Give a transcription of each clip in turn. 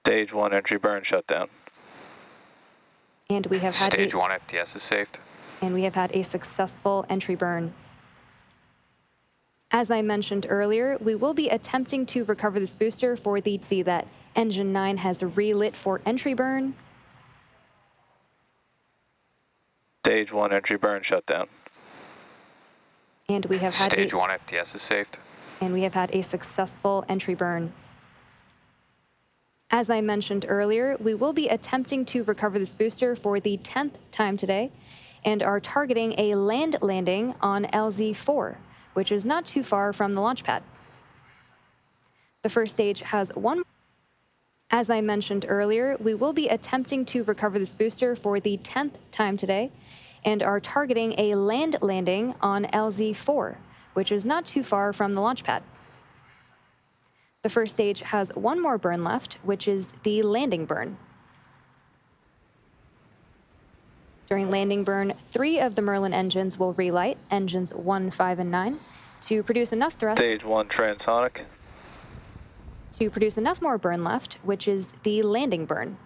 Stage 1 entry burn shutdown. And we have had Stage 1 FTS is saved. And we have had a successful entry burn. As I mentioned earlier, we will be attempting to recover this booster for the see that engine 9 has relit for entry burn. Stage 1 entry burn shutdown. And we have had Stage 1 FTS is saved. And we have had a successful entry burn. As I mentioned earlier, we will be attempting to recover this booster for the 10th time today and are targeting a land landing on LZ4, which is not too far from the launch pad. The first stage has one. As I mentioned earlier, we will be attempting to recover this booster for the 10th time today and are targeting a land landing on LZ4, which is not too far from the launch pad. The first stage has one more burn left, which is the landing burn. During landing burn, 3 of the Merlin engines will relight, engines 1, 5, and 9, to produce enough thrust. Stage 1 transonic. To produce enough more burn left, which is the landing burn.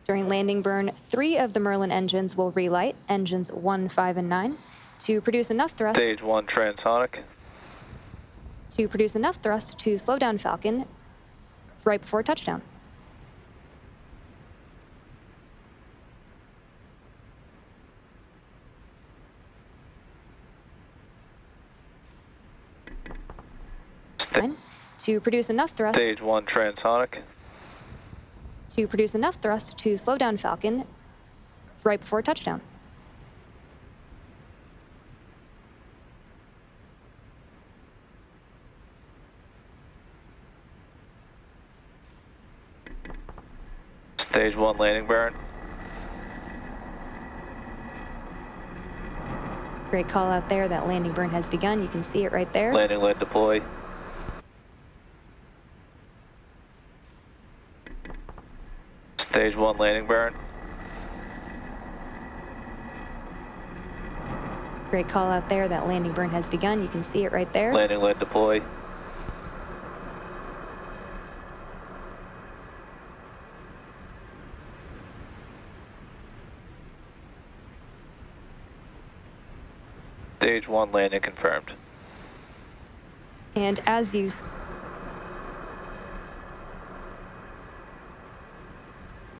During landing burn, 3 of the Merlin engines will relight, engines 1, 5, and 9, to produce enough thrust. Stage 1 transonic. To produce enough thrust to slow down Falcon right before touchdown. To produce enough thrust. Stage 1 transonic. To produce enough thrust to slow down Falcon right before touchdown. Stage 1 landing burn. Great call out there. That landing burn has begun. You can see it right there. Landing led deploy. Stage 1 landing burn. Great call out there. That landing burn has begun. You can see it right there. Landing led deploy. Stage 1 landing confirmed. And as you